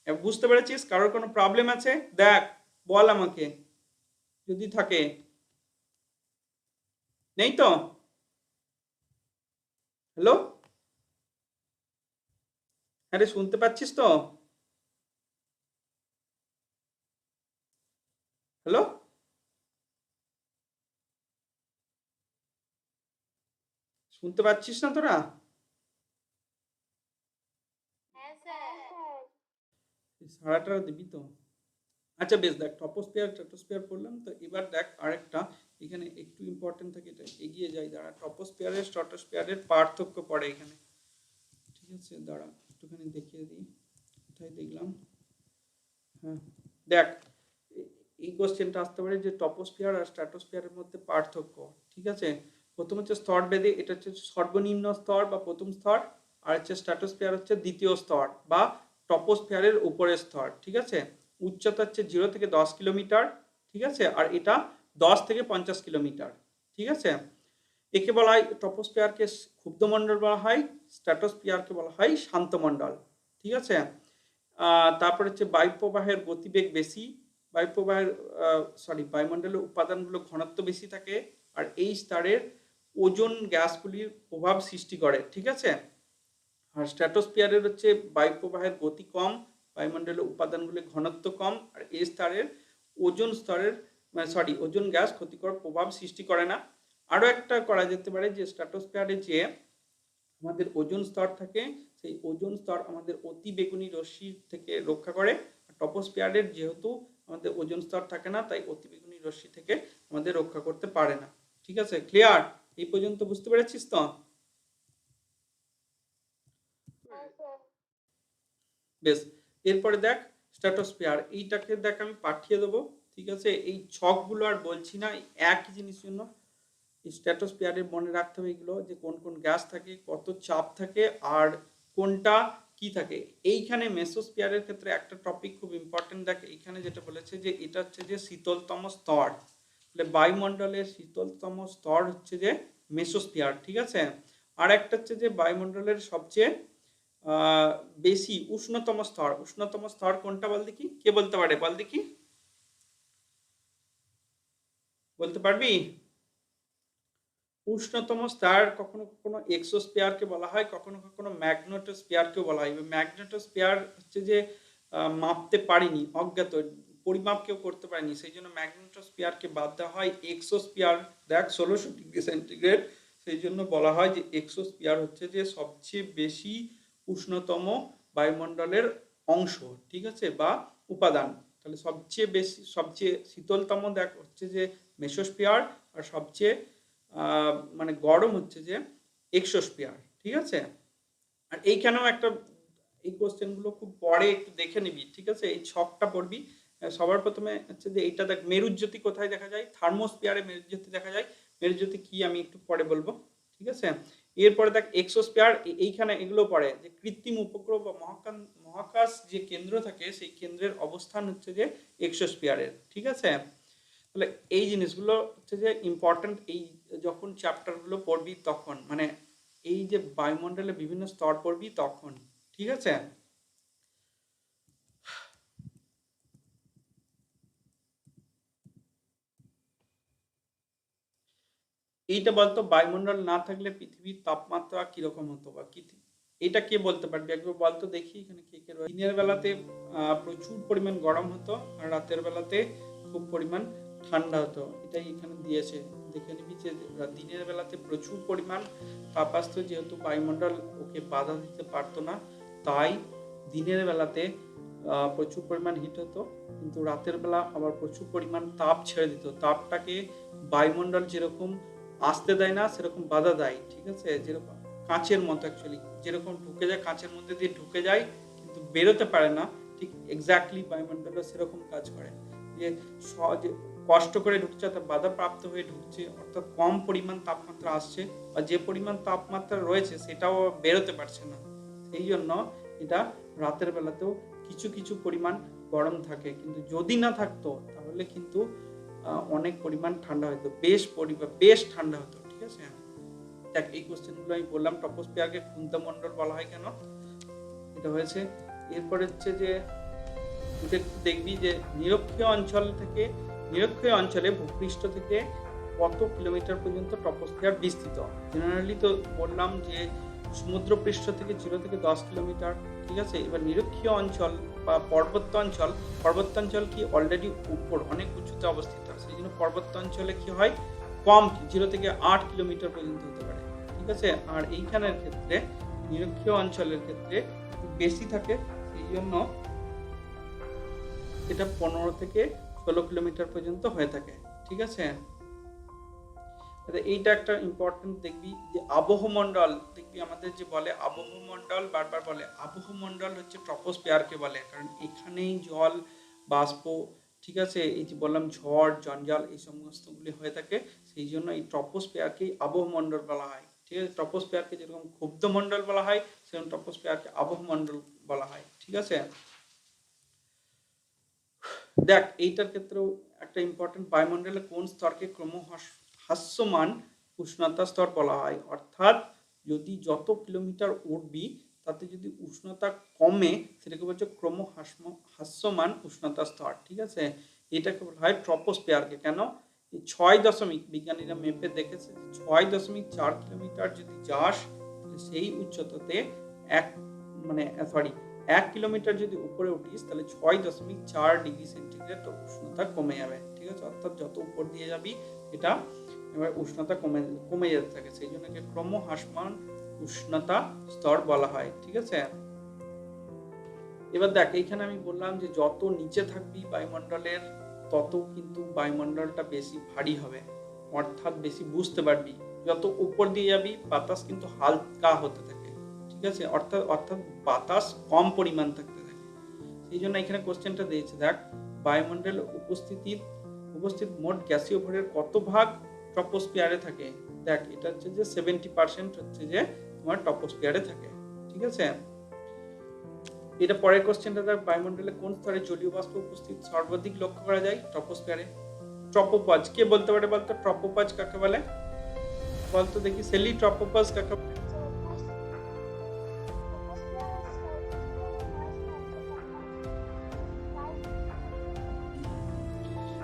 A: বুঝতে পেরেছিস? কারোর কোনো প্রবলেম আছে? দেখ, বল আমাকে যদি থাকে। নেই তো? হ্যালো, হ্যাঁ রে, শুনতে পাচ্ছিস তো? হ্যালো, শুনতে পাচ্ছিস না তোরা? সারাটা দিবি তো? আচ্ছা বেশ, দেখ ট্রপোস্ফিয়ার স্ট্র্যাটোস্ফিয়ার পড়লাম তো, এবার দেখ আরেকটা এখানে একটু ইম্পর্টেন্ট থাকে, এটা এগিয়ে যাই, দাঁড়া। ট্রপোস্ফিয়ারের স্ট্র্যাটোস্ফিয়ারের পার্থক্য পড়ে এখানে। ঠিক আছে, দাঁড়া একটুখানি দেখিয়ে দিই, কোথায় দেখলাম। হ্যাঁ, দেখ এই কোশ্চেনটা আসতে পারে যে ট্রপোস্ফিয়ার আর স্ট্র্যাটোস্ফিয়ারের মধ্যে পার্থক্য। ঠিক আছে, প্রথম হচ্ছে স্তর বেদে, এটা হচ্ছে সর্বনিম্ন স্তর বা প্রথম স্তর, আর হচ্ছে স্ট্র্যাটোস্ফিয়ার হচ্ছে দ্বিতীয় স্তর বা ট্রপোস্ফিয়ারের উপরের স্তর। ঠিক আছে, উচ্চতা হচ্ছে 0 থেকে 10 কিলোমিটার। ঠিক আছে, আর এটা 10 থেকে 50 কিলোমিটার। ঠিক আছে, একে বলা হয় ট্রপোস্ফিয়ারকে ক্ষুব্ধমণ্ডল বলা হয়, স্ট্র্যাটোস্ফিয়ারকে বলা হয় শান্তমণ্ডল। ঠিক আছে, তারপর হচ্ছে বায়ুপ্রবাহের গতিবেগ বেশি, বায়ুপ্রবাহের বায়ুমণ্ডলের উপাদানগুলো ঘনত্ব বেশি থাকে, আর এই স্তরের ওজোন গ্যাসগুলির প্রভাব সৃষ্টি করে। ঠিক আছে, আর স্ট্র্যাটোস্ফিয়ারের হচ্ছে বায়ুপ্রবাহের গতি কম, বায়ুমণ্ডলের উপাদানগুলির ঘনত্ব কম, আর এই স্তরের ওজোন স্তরের ওজোন গ্যাস ক্ষতিকর প্রভাব সৃষ্টি করে না। আরও একটা করা যেতে পারে যে স্ট্র্যাটোস্ফিয়ারে যে আমাদের ওজোন স্তর থাকে, সেই ওজোন স্তর আমাদের অতি বেগুনি রশ্মি থেকে রক্ষা করে। ট্রপোস্ফিয়ারের যেহেতু আমাদের ওজোন স্তর থাকে না, তাই অতি বেগুনি রশ্মি থেকে আমাদের রক্ষা করতে পারে না। ঠিক আছে, ক্লিয়ার? এই পর্যন্ত বুঝতে পেরেছিস তো? বেশ, এরপরে দেখ স্ট্র্যাটোস্ফিয়ার, এইটাকে দেখ আমি পাঠিয়ে দেবো। ঠিক আছে, এই ছকগুলো আর বলছি না, একই জিনিস জন্য স্ট্র্যাটোস্ফিয়ারের মনে রাখতে হবে এগুলো, যে কোন কোন গ্যাস থাকে, কত চাপ থাকে, আর কোনটা কি থাকে। এইখানে মেসোস্ফিয়ারের ক্ষেত্রে একটা টপিক খুব ইম্পর্টেন্ট, দেখ এইখানে যেটা বলেছে যে এটা হচ্ছে যে শীতলতম স্তর, তাহলে বায়ুমণ্ডলের শীতলতম স্তর হচ্ছে যে মেসোস্ফিয়ার। ঠিক আছে, আর একটা হচ্ছে যে বায়ুমণ্ডলের সবচেয়ে বেশি উষ্ণতম স্তর, উষ্ণতম স্তর কোনটা বল দেখি, কে বলতে পারে? বল দেখি, বলতে পারবি? উষ্ণতম স্তর কখনো কখনো এক্সোস্ফিয়ারকে বলা হয়, কখনো কখনো ম্যাগনেটোস্ফিয়ারকেও বলা হয়। ম্যাগনেটোস্ফিয়ার হচ্ছে যে মাপতে পারিনি, অজ্ঞাত, পরিমাপ কেউ করতে পারেনি, সেই জন্য ম্যাগনেটোস্ফিয়ারকে বাদ দেওয়া হয়। এক্সোস্ফিয়ার দেখ 1600 ডিগ্রি সেন্টিগ্রেড, সেই জন্য বলা হয় যে এক্সোস্ফিয়ার হচ্ছে যে সবচেয়ে বেশি উষ্ণতম বায়ুমণ্ডলের অংশ। ঠিক আছে, বা উপাদান। তাহলে সবচেয়ে বেশি, সবচেয়ে শীতলতম দেখ হচ্ছে যে মেসোস্ফিয়ার, আর সবচেয়ে মানে গরম হচ্ছে যে এক্সোস্ফিয়ার। ঠিক আছে, আর এইখানেও একটা এই কোশ্চেনগুলো খুব পরে একটু দেখে নিবি, ঠিক আছে? এই ছকটা পড়বি। সবার প্রথমে হচ্ছে যে এইটা দেখ, মেরুজ্যোতি কোথায় দেখা যায়? থার্মোস্ফিয়ারে মেরুজ্যোতি দেখা যায়। মেরুজ্যোতি কি আমি একটু পরে বলবো, ঠিক আছে? এরপরে দেখ এক্সোস্ফিয়ার, এইখানে এগুলো পড়ে যে কৃত্রিম উপগ্রহ বা মহাকাশ যে কেন্দ্র থাকে সেই কেন্দ্রের অবস্থান হচ্ছে যে এক্সোস্ফিয়ারের, ঠিক আছে? তাহলে এই জিনিসগুলো হচ্ছে যে ইম্পর্টেন্ট। এই যখন চ্যাপ্টারগুলো পড়বি তখন, মানে এই যে বায়ুমণ্ডলের বিভিন্ন স্তর পড়বি তখন, ঠিক আছে? এইটা বলতো, বায়ুমণ্ডল না থাকলে পৃথিবীর তাপমাত্রা কিরকম হতো বা কি, এটা কে বলতে পারবি একবার বলতো দেখি। এখানে কে কে রয়েছে? দিনের বেলাতে প্রচুর পরিমাণ গরম হতো, আর রাতের বেলাতে খুব পরিমাণ ঠান্ডা হতো। এটাই এখানে দিয়েছে, দেখে নিবি যে দিনের বেলাতে প্রচুর পরিমাণ তাপ আসতো, যেহেতু বায়ুমণ্ডল ওকে বাধা দিতে পারতো না, তাই দিনের বেলাতে প্রচুর পরিমাণ হিট হতো, কিন্তু রাতের বেলা আবার প্রচুর পরিমাণ তাপ ছেড়ে দিত। তাপটাকে বায়ুমণ্ডল যেরকম আসতে দেয় না, সেরকম বাধা দেয়, ঠিক আছে? যেরকম কাঁচের মতো, অ্যাকচুয়ালি যেরকম ঢুকে যায়, কাঁচের মধ্যে দিয়ে ঢুকে যায় কিন্তু বেরোতে পারে না, ঠিক এক্স্যাক্টলি বায়ুমণ্ডল সেরকম কাজ করে, যে সহজে কষ্ট করে ঢুকছে অর্থাৎ বাধাপ্রাপ্ত হয়ে ঢুকছে, অর্থাৎ কম পরিমাণ তাপমাত্রা আসছে, বা যে পরিমাণ তাপমাত্রা রয়েছে সেটাও বেরোতে পারছে না। সেই জন্য এটা রাতের বেলাতেও কিছু কিছু পরিমাণ গরম থাকে, কিন্তু যদি না থাকতো তাহলে কিন্তু অনেক পরিমাণ ঠান্ডা হতো, বেশ ঠান্ডা হতো, ঠিক আছে? দেখ এই কোশ্চেনগুলো আমি বললাম, ট্রপোস্ফিয়ারকে খুন্তামণ্ডল বলা হয় কেন, এটা হয়েছে। এরপর হচ্ছে যে দেখবি যে নিরক্ষীয় অঞ্চলে ভূপৃষ্ঠ থেকে কত কিলোমিটার পর্যন্ত ট্রপোস্ফিয়ার বিস্তৃত। জেনারেলি তো বললাম যে সমুদ্রপৃষ্ঠ থেকে 0 থেকে 10 কিলোমিটার, ঠিক আছে? এবার নিরক্ষীয় অঞ্চল বা পর্বতাঞ্চল কি অলরেডি উপর অনেক উঁচুতে অবস্থিত, সেই জন্য পর্বতাঞ্চলে কি হয়, কম 0 থেকে 8 কিলোমিটার পর্যন্ত হতে পারে, ঠিক আছে? আর এইখানের ক্ষেত্রে নিরক্ষীয় অঞ্চলের ক্ষেত্রে বেশি থাকে, সেই জন্য এটা 15 থেকে 16 কিলোমিটার পর্যন্ত হয়ে থাকে, ঠিক আছে? এইটা একটা ইম্পর্টেন্ট দেখবি যে আবহমণ্ডল, দেখবি আমাদের যে বলে আবহমণ্ডল, বারবার বলে আবহমণ্ডল হচ্ছে ট্রপোস্ফিয়ারকে বলে, কারণ এখানেই জল বাষ্প, ঠিক আছে, এই যে বললাম ঝড় জঞ্জাল এই সমস্তগুলি হয়ে থাকে, সেই জন্য এই ট্রপোস্ফিয়ারকেই আবহমণ্ডল বলা হয়, ঠিক আছে? ট্রপোস্ফিয়ারকে যেরকম ক্ষুব্ধমণ্ডল বলা হয়, সেরকম ট্রপোস্ফিয়ারকে আবহমণ্ডল বলা হয়, ঠিক আছে? দেখ এইটার ক্ষেত্রেও একটা ইম্পর্টেন্ট, বায়ুমণ্ডলে কোন স্তরকে ক্রমহ্রাসমান উষ্ণতা স্তর বলা হয়, অর্থাৎ যদি যত কিলোমিটার উঠবি তাতে যদি উষ্ণতা কমে সেটাকে বলছে ক্রমহ্রাসমান উষ্ণতা স্তর, ঠিক আছে? এটাকে বলা হয় ট্রপোস্ফিয়ারকে। কেন? এই 6 বিজ্ঞানীরা মেপে দেখেছে 6.4 কিলোমিটার যদি যাস, সেই উচ্চতাতে এক মানে সরি 1 কিলোমিটার যদি উপরে উঠিস তাহলে 6.4 ডিগ্রি সেন্টিগ্রেড উষ্ণতা কমে যাবে, ঠিক আছে? অর্থাৎ যত উপর দিয়ে যাবি এটা এবার উষ্ণতা কমে যেতে থাকে, সেই জন্য একে ক্রমহ্রাসমান উষ্ণতা স্তর বলা হয়, ঠিক আছে? এবার দেখ এইখানে আমি বললাম যে যত নিচে থাকবি বায়ুমণ্ডলের, তত কিন্তু বায়ুমণ্ডলটা বেশি ভারী হবে, অর্থাৎ বেশি বুঝতে পারবি। যত উপর দিয়ে যাবি বাতাস কিন্তু হালকা হতে থাকে, ঠিক আছে? অর্থাৎ বাতাস কম পরিমাণ থাকতে থাকে। সেই জন্য এখানে কোশ্চেনটা দিয়েছে, দেখ বায়ুমণ্ডলে উপস্থিত মোট গ্যাসীয় ভরের কত ভাগ ট্রপোস্ফিয়ারে থাকে। দেখ এটা হচ্ছে যে 70% হচ্ছে যে তোমার ট্রপোস্ফিয়ারে থাকে, ঠিক আছে? এটা পরের কোশ্চেনটা দেখ, বায়ুমণ্ডলে কোন স্তরে জলীয় বাষ্প উপস্থিত সর্বাধিক লক্ষ্য করা যায়? ট্রপোস্ফিয়ারে। ট্রপোপজ কে বলতে পারে বলতো? ট্রপোপজ কাকে বলে বলতো দেখি, সেলি ট্রপোপজ কাকে?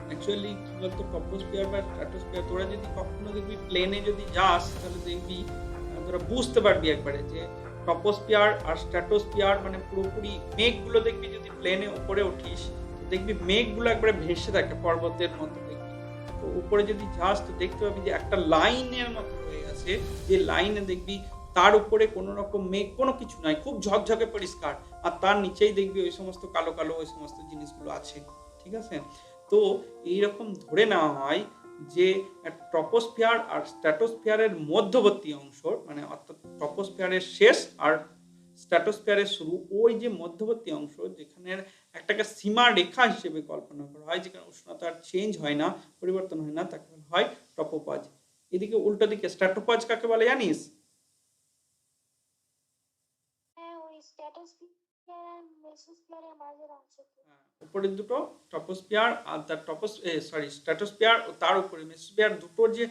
A: অ্যাকচুয়ালি কি বলতো, ট্রপোস্ফিয়ার বা স্ট্র্যাটোস্ফিয়ার, তোরা যদি কখনো দেখবি প্লেনে যদি যাস তাহলে দেখবি তোরা বুঝতে পারবি একবারে যে ট্রপোস্ফিয়ার আর স্ট্র্যাটোস্ফিয়ার মানে পুরোপুরি মেঘগুলো দেখবি, যদি প্লেনে উপরে উঠিস দেখবি মেঘগুলো একবারে ভেসে থাকে পর্বতের মতো দেখবি। তো উপরে যদি যাস তো দেখতে পাবি যে একটা লাইনের মতো হয়ে আছে, যে লাইনে দেখবি তার উপরে কোনো রকম মেঘ কোনো কিছু নাই, খুব ঝকঝকে পরিষ্কার, আর তার নিচেই দেখবি ওই সমস্ত কালো কালো ওই সমস্ত জিনিসগুলো আছে, ঠিক আছে? তো এইরকম ধরে নেওয়া হয় যে ট্রপোস্ফিয়ার আর স্ট্র্যাটোস্ফিয়ারের মধ্যবর্তী অংশ, মানে অর্থাৎ ট্রপোস্ফিয়ারের শেষ আর স্ট্র্যাটোস্ফিয়ারের শুরু ওই যে মধ্যবর্তী অংশ যেখানে একটাকে সীমা রেখা হিসেবে কল্পনা করা হয়, যেখানে উষ্ণতার চেঞ্জ হয় না, পরিবর্তন হয় না, তাকে বলা হয় ট্রপোপজ। এদিকে উল্টো দিকে স্ট্র্যাটোপজ কাকে বলে জানিস? উপরের দুটো ট্রপোস্ফিয়ার আর তার স্ট্র্যাটোস্ফিয়ার ও তার উপরে মেসোস্ফিয়ার, দুটোর যে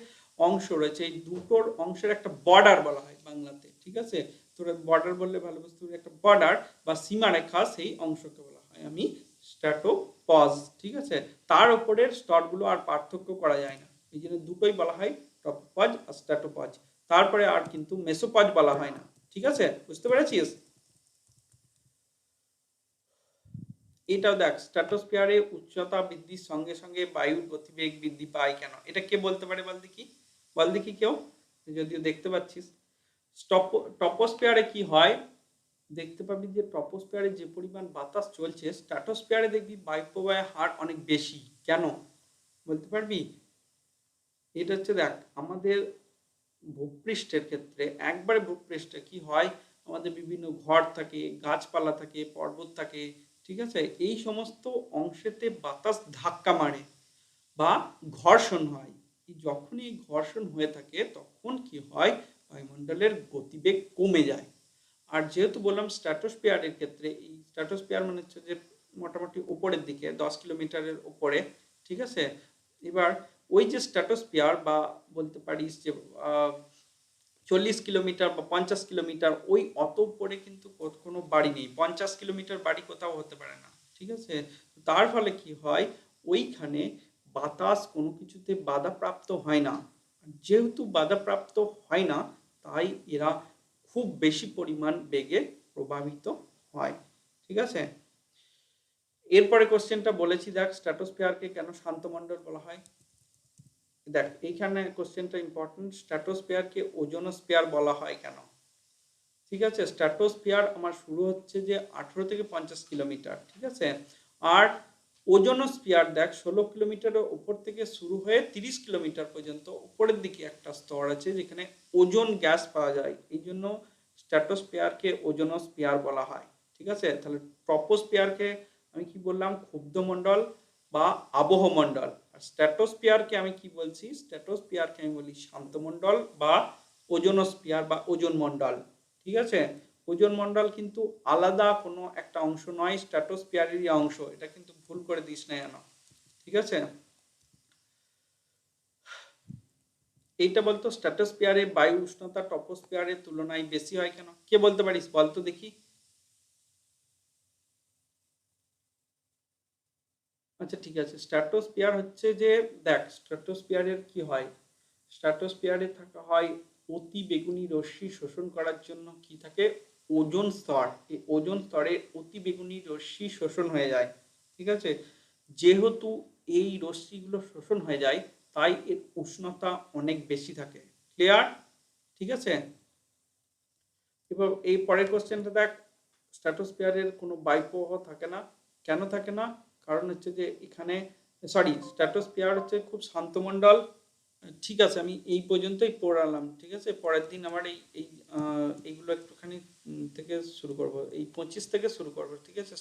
A: অংশ রয়েছে এই দুটোর অংশের একটা বর্ডার বলা হয় বাংলাতে, ঠিক আছে? তোরা বর্ডার বললে ভালো বুঝতে পারবি, একটা বর্ডার বা সীমারেখা, সেই অংশকে বলা হয় আমি স্ট্র্যাটোপজ, ঠিক আছে? তার উপরের স্তরগুলো আর পার্থক্য করা যায় না, এই জন্য দুটোই বলা হয় ট্রপোপজ আর স্ট্র্যাটোপজ। তারপরে আর কিন্তু মেসোপজ বলা হয় না, ঠিক আছে? বুঝতে পেরেছিস? এটাও দেখ, স্ট্র্যাটোস্ফিয়ারে উচ্চতা বৃদ্ধির সঙ্গে সঙ্গে বায়ুর গতিবেগ বৃদ্ধি পায় কেন? এটা কে বলতে পারে বল দেখি, বল দেখি কেউ, যদিও দেখতে পাচ্ছিস। ট্রপোস্ফিয়ারে কি হয়, দেখতে পাবি যে ট্রপোস্ফিয়ারে যে পরিমাণ বাতাস চলছে, স্ট্র্যাটোস্ফিয়ারে দেখবি বায়ু প্রবাহের হার অনেক বেশি। কেন বলতে পারবি? এটা হচ্ছে দেখ, আমাদের ভূপৃষ্ঠের ক্ষেত্রে, একবারে ভূপৃষ্ঠে কি হয়, আমাদের বিভিন্ন ঘর থাকে, গাছপালা থাকে, পর্বত থাকে, ঠিক আছে? এই সমস্ত অংশেতে বাতাস ধাক্কা মারে বা ঘর্ষণ হয়। যখনই এই ঘর্ষণ হয়ে থাকে তখন কি হয়, বায়ুমণ্ডলের গতিবেগ কমে যায়। আর যেহেতু বললাম স্ট্র্যাটোস্ফিয়ারের ক্ষেত্রে, এই স্ট্র্যাটোস্ফিয়ার মানে হচ্ছে যে মোটামুটি উপরের দিকে 10 কিলোমিটারের উপরে, ঠিক আছে? এবার ওই যে স্ট্র্যাটোস্ফিয়ার বা বলতে পারিস যে 40 কিলোমিটার বা 50 কিলোমিটার, ওই অত উপরে কিন্তু কোনো বাড়ি নেই, 50 কিলোমিটার বাড়ি কোথাও হতে পারে না, ঠিক আছে? তার ফলে কি হয়, ওইখানে বাতাস কোনো কিছুতে বাধাপ্রাপ্ত হয় না। যেহেতু বাধাপ্রাপ্ত হয় না, তাই এরা খুব বেশি পরিমাণ বেগে প্রভাবিত হয়, ঠিক আছে? এরপরে কোশ্চেনটা বলেছি, দেখ স্ট্র্যাটোস্ফিয়ারকে কেন শান্তমণ্ডল বলা হয়। দেখ এইখানে কোশ্চেনটা ইম্পর্টেন্ট, স্ট্র্যাটোস্ফিয়ারকে ওজোনোস্ফিয়ার বলা হয় কেন, ঠিক আছে? স্ট্র্যাটোস্ফিয়ার আমার শুরু হচ্ছে যে 18 থেকে 50 কিলোমিটার, ঠিক আছে? আর ওজোনোস্ফিয়ার দেখ 16 কিলোমিটারের উপর থেকে শুরু হয়ে 30 কিলোমিটার পর্যন্ত উপরের দিকে একটা স্তর আছে যেখানে ওজোন গ্যাস পাওয়া যায়, এই জন্য স্ট্র্যাটোস্ফিয়ারকে ওজোনোস্ফিয়ার বলা হয়, ঠিক আছে? তাহলে ট্রপোস্ফিয়ারকে আমি কি বললাম, ক্ষুব্ধমণ্ডল বা আবহমণ্ডল। আর স্ট্র্যাটোস্ফিয়ারকে আমি কি বলছি, স্ট্র্যাটোস্ফিয়ারকে আমি বলি শান্তমণ্ডল বা ওজোনোস্ফিয়ার বা ওজোন মণ্ডল, ঠিক আছে? ওজোন মণ্ডল কিন্তু আলাদা কোনো একটা অংশ নয়, স্ট্র্যাটোস্ফিয়ারেরই অংশ, এটা কিন্তু ভুল করে দিস না যেন, ঠিক আছে? এইটা বলতো, স্ট্র্যাটোস্ফিয়ারে বায়ু উষ্ণতা ট্রপোস্ফিয়ারের তুলনায় বেশি হয় কেন? কে বলতে পারিস বলতো দেখি। আচ্ছা ঠিক আছে, স্ট্র্যাটোস্ফিয়ার হচ্ছে যে, দেখ স্ট্র্যাটোস্ফিয়ারের কি হয়, স্ট্র্যাটোস্ফিয়ারে থাকা হয় অতি বেগুনি রশ্মি শোষণ করার জন্য কি থাকে, ওজোন স্তর। এই ওজোন স্তরে অতি বেগুনি রশ্মি শোষণ হয়ে যায়, ঠিক আছে? যেহেতু এই রশ্মিগুলো শোষণ হয়ে যায়, তাই এর উষ্ণতা অনেক বেশি থাকে। ক্লিয়ার? ঠিক আছে। এবার এই পরের কোশ্চেনটা দেখ, স্ট্র্যাটোস্ফিয়ারের কোনো বায়ুপ্রবাহ থাকে না, কেন থাকে না? কারণ হচ্ছে যে এখানে, স্ট্র্যাটোস্ফিয়ার হচ্ছে খুব শান্ত মণ্ডল। ঠিক আছে, আমি এই পর্যন্তই পড়ালাম, ঠিক আছে? পরের দিন আমার এইগুলো একটুখানি থেকে শুরু করব, এই 25 থেকে শুরু করব, ঠিক আছে?